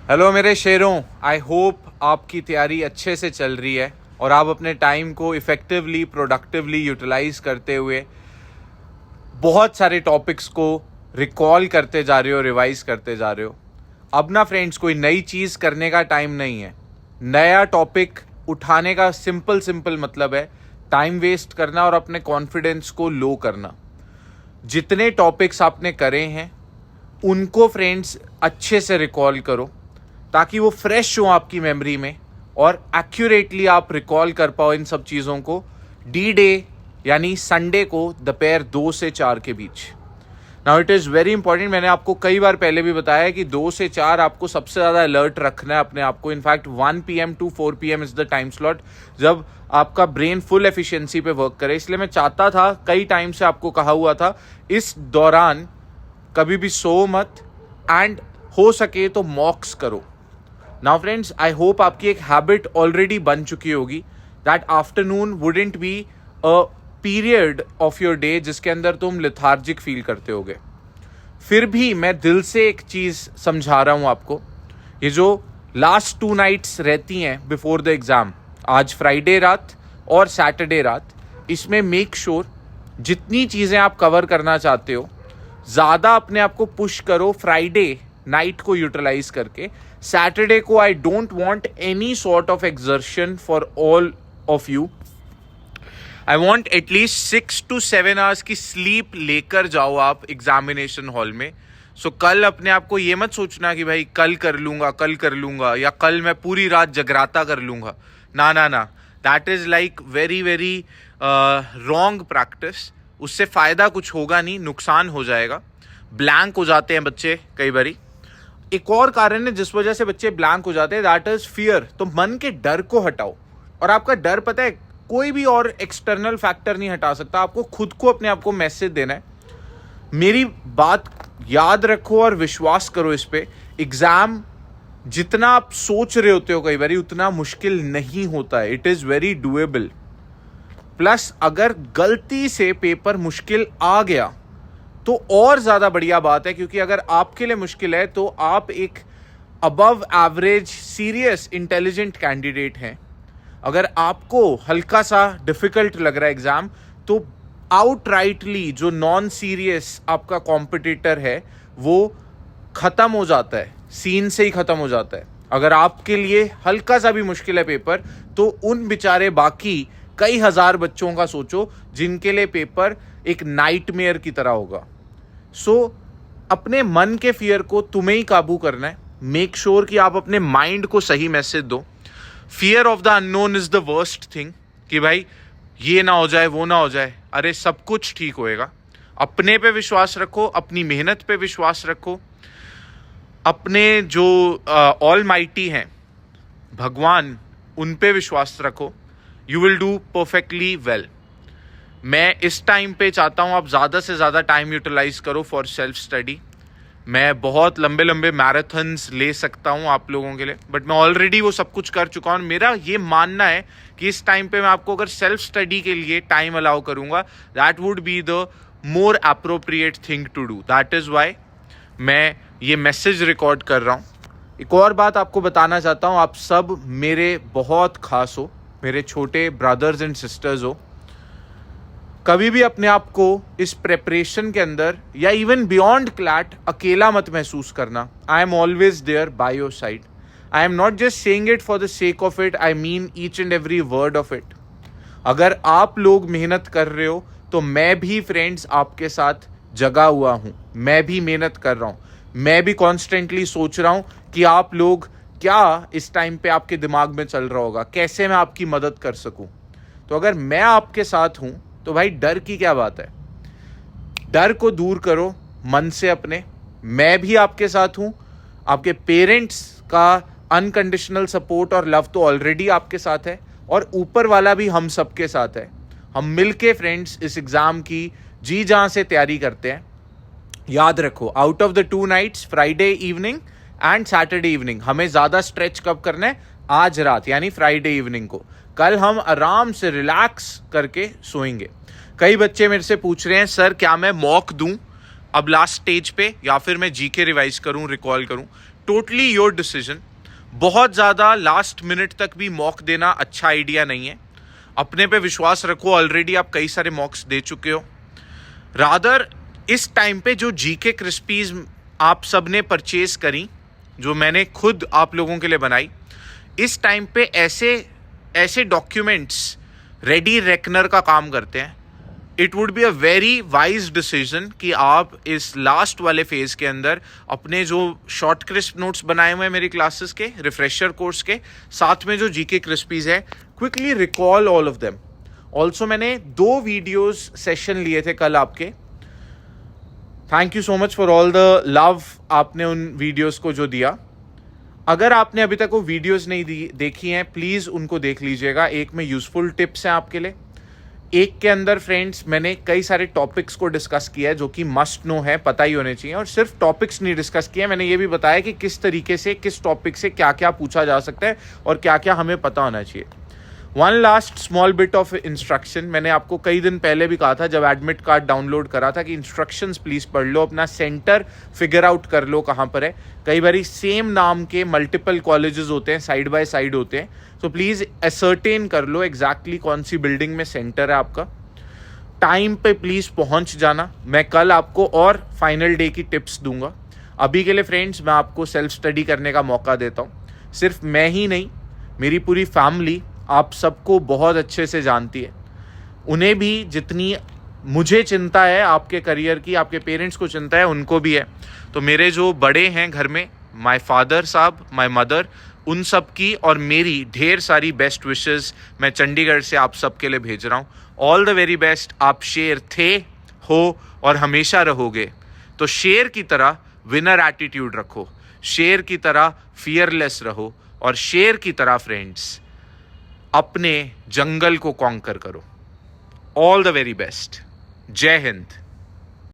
Hello मेरे शेरों, I hope आपकी तैयारी अच्छे से चल रही है और आप अपने टाइम को इफ़ेक्टिवली प्रोडक्टिवली यूटिलाइज करते हुए बहुत सारे टॉपिक्स को रिकॉल करते जा रहे हो, रिवाइज करते जा रहे हो। अब ना फ्रेंड्स, कोई नई चीज़ करने का टाइम नहीं है। नया टॉपिक उठाने का सिंपल मतलब है टाइम वेस्ट करना और अपने कॉन्फिडेंस को लो करना। जितने टॉपिक्स आपने करे हैं उनको फ्रेंड्स अच्छे से रिकॉल करो ताकि वो फ्रेश हो आपकी मेमोरी में और एक्यूरेटली आप रिकॉल कर पाओ इन सब चीज़ों को डी डे यानी संडे को दोपहर 2 से 4 के बीच। Now it is very important, मैंने आपको कई बार पहले भी बताया है कि 2 से 4 आपको सबसे ज़्यादा अलर्ट रखना है अपने आप को। In fact 1 PM to 4 PM is the time slot जब आपका ब्रेन फुल एफिशिएंसी पे वर्क करे। इसलिए मैं चाहता था, कई टाइम से आपको कहा हुआ था, इस दौरान कभी भी सो मत एंड हो सके तो मॉक्स करो। नाउ फ्रेंड्स, आई होप आपकी एक हैबिट ऑलरेडी बन चुकी होगी that afternoon wouldn't be a period of your day जिसके अंदर तुम लेथार्जिक फील करते होगे। फिर भी मैं दिल से एक चीज़ समझा रहा हूँ आपको, ये जो लास्ट 2 नाइट्स रहती हैं बिफोर द एग्ज़ाम, आज फ्राइडे रात और सैटरडे रात, इसमें मेक श्योर जितनी चीज़ें आप कवर करना चाहते हो ज़्यादा अपने आप को पुश करो फ्राइडे नाइट को यूटिलाइज करके। सैटरडे को I don't want any sort of exertion for all of you. I want at least 6 to 7 hours की स्लीप लेकर जाओ आप एग्जामिनेशन हॉल में। सो कल अपने आप को ये मत सोचना कि भाई कल कर लूंगा या कल मैं पूरी रात जगराता कर लूंगा। ना, that is like very wrong practice. उससे फायदा कुछ होगा नहीं, नुकसान हो जाएगा। ब्लैंक हो जाते हैं बच्चे कई बारी। एक और कारण है जिस वजह से बच्चे ब्लैंक हो जाते हैं, दैट इज फियर। तो मन के डर को हटाओ, और आपका डर पता है कोई भी और एक्सटर्नल फैक्टर नहीं हटा सकता। आपको खुद को अपने आप को मैसेज देना है, मेरी बात याद रखो और विश्वास करो इस पे। एग्जाम जितना आप सोच रहे होते हो कई बारी उतना मुश्किल नहीं होता है। It is very doable. Plus अगर गलती से पेपर मुश्किल आ गया तो और ज़्यादा बढ़िया बात है, क्योंकि अगर आपके लिए मुश्किल है तो आप एक above average serious intelligent candidate हैं। अगर आपको हल्का सा डिफिकल्ट लग रहा है एग्जाम, तो आउटराइटली जो नॉन सीरियस आपका कॉम्पिटिटर है वो ख़त्म हो जाता है, सीन से ही ख़त्म हो जाता है। अगर आपके लिए हल्का सा भी मुश्किल है पेपर, तो उन बेचारे बाकी कई हज़ार बच्चों का सोचो जिनके लिए पेपर एक नाइटमेयर की तरह होगा। सो अपने मन के फियर को तुम्हें ही काबू करना है। मेक श्योर कि आप अपने माइंड को सही मैसेज दो। Fear of the unknown is the worst thing, कि भाई ये ना हो जाए, वो ना हो जाए। अरे सब कुछ ठीक होएगा। अपने पे विश्वास रखो, अपनी मेहनत पे विश्वास रखो, अपने जो ऑल माइटी हैं भगवान, उन पे विश्वास रखो। You will do perfectly well. मैं इस टाइम पे चाहता हूँ आप ज़्यादा से ज़्यादा टाइम यूटिलाइज करो फॉर सेल्फ स्टडी। मैं बहुत लंबे मैराथन्स ले सकता हूँ आप लोगों के लिए, बट मैं ऑलरेडी वो सब कुछ कर चुका हूँ। मेरा ये मानना है कि इस टाइम पे मैं आपको अगर सेल्फ स्टडी के लिए टाइम अलाउ करूँगा, that would be the more appropriate thing to do. That is why मैं ये मैसेज रिकॉर्ड कर रहा हूँ। एक और बात आपको बताना चाहता हूँ, आप सब मेरे बहुत खास हो, मेरे छोटे ब्रदर्स एंड सिस्टर्स हो। कभी भी अपने आप को इस प्रेपरेशन के अंदर या इवन बियॉन्ड क्लैट अकेला मत महसूस करना। I am always there by your side. I am not just saying it for the sake of it, I mean each and every word of it. अगर आप लोग मेहनत कर रहे हो तो मैं भी फ्रेंड्स आपके साथ जगा हुआ हूँ। मैं भी मेहनत कर रहा हूँ। मैं भी कॉन्स्टेंटली सोच रहा हूँ कि आप लोग क्या इस टाइम पे आपके दिमाग में चल रहा होगा, कैसे मैं आपकी मदद कर सकूँ। तो अगर मैं आपके साथ हूँ तो भाई डर की क्या बात है। डर को दूर करो मन से अपने। मैं भी आपके साथ हूँ। आपके पेरेंट्स का अनकंडीशनल सपोर्ट और लव तो ऑलरेडी आपके साथ है, और ऊपर वाला भी हम सबके साथ है। हम मिलके फ्रेंड्स इस एग्ज़ाम की जी जान से तैयारी करते हैं। याद रखो, out of the 2 nights, Friday evening and Saturday evening, हमें ज़्यादा स्ट्रेच कब करना है? आज रात यानी फ्राइडे इवनिंग को। कल हम आराम से रिलैक्स करके सोएंगे। कई बच्चे मेरे से पूछ रहे हैं, सर क्या मैं मॉक दूं अब लास्ट स्टेज पे, या फिर मैं जीके रिवाइज करूं, रिकॉल करूं? Totally your decision. बहुत ज़्यादा लास्ट मिनट तक भी मॉक देना अच्छा आइडिया नहीं है। अपने पे विश्वास रखो, ऑलरेडी आप कई सारे मॉक्स दे चुके हो। रादर इस टाइम पे जो जीके क्रिस्पीज आप सब ने परचेज करी, जो मैंने खुद आप लोगों के लिए बनाई, इस टाइम पे ऐसे डॉक्यूमेंट्स रेडी रेकनर का काम करते हैं। It would be a very wise decision कि आप इस लास्ट वाले फेज के अंदर अपने जो शॉर्ट क्रिस्प नोट्स बनाए हुए हैं मेरी क्लासेस के रिफ्रेशर कोर्स के साथ में जो जीके क्रिस्पीज है, quickly recall all of them. Also मैंने 2 वीडियोस सेशन लिए थे कल आपके। Thank you so much for all the love आपने उन वीडियोस को जो दिया। अगर आपने अभी तक वो वीडियोस नहीं देखी हैं, प्लीज़ उनको देख लीजिएगा। एक में यूजफुल टिप्स हैं आपके लिए, एक के अंदर फ्रेंड्स मैंने कई सारे टॉपिक्स को डिस्कस किया है जो कि मस्ट नो है, पता ही होने चाहिए। और सिर्फ टॉपिक्स नहीं डिस्कस किए, मैंने ये भी बताया कि किस तरीके से किस टॉपिक से क्या क्या पूछा जा सकता है और क्या क्या हमें पता होना चाहिए। One last small bit of instruction, मैंने आपको कई दिन पहले भी कहा था जब एडमिट कार्ड डाउनलोड करा था कि इंस्ट्रक्शंस प्लीज़ पढ़ लो, अपना सेंटर फिगर आउट कर लो कहाँ पर है। कई बारी सेम नाम के मल्टीपल कॉलेजेस होते हैं, साइड बाय साइड होते हैं, तो प्लीज़ असर्टेन कर लो एग्जैक्टली कौन सी बिल्डिंग में सेंटर है आपका। टाइम पे प्लीज़ पहुँच जाना। मैं कल आपको और फाइनल डे की टिप्स दूंगा। अभी के लिए फ्रेंड्स मैं आपको सेल्फ स्टडी करने का मौका देता हूँ। सिर्फ मैं ही नहीं, मेरी पूरी फैमिली आप सबको बहुत अच्छे से जानती है। उन्हें भी जितनी मुझे चिंता है आपके करियर की, आपके पेरेंट्स को चिंता है, उनको भी है। तो मेरे जो बड़े हैं घर में, माय फादर साहब, माय मदर, उन सब की और मेरी ढेर सारी बेस्ट विशेस मैं चंडीगढ़ से आप सब के लिए भेज रहा हूँ। All the very best. आप शेर थे, हो और हमेशा रहोगे। तो शेर की तरह विनर एटीट्यूड रखो, शेर की तरह फियरलेस रहो और शेर की तरह फ्रेंड्स अपने जंगल को कॉन्कर करो। All the very best. जय हिंद।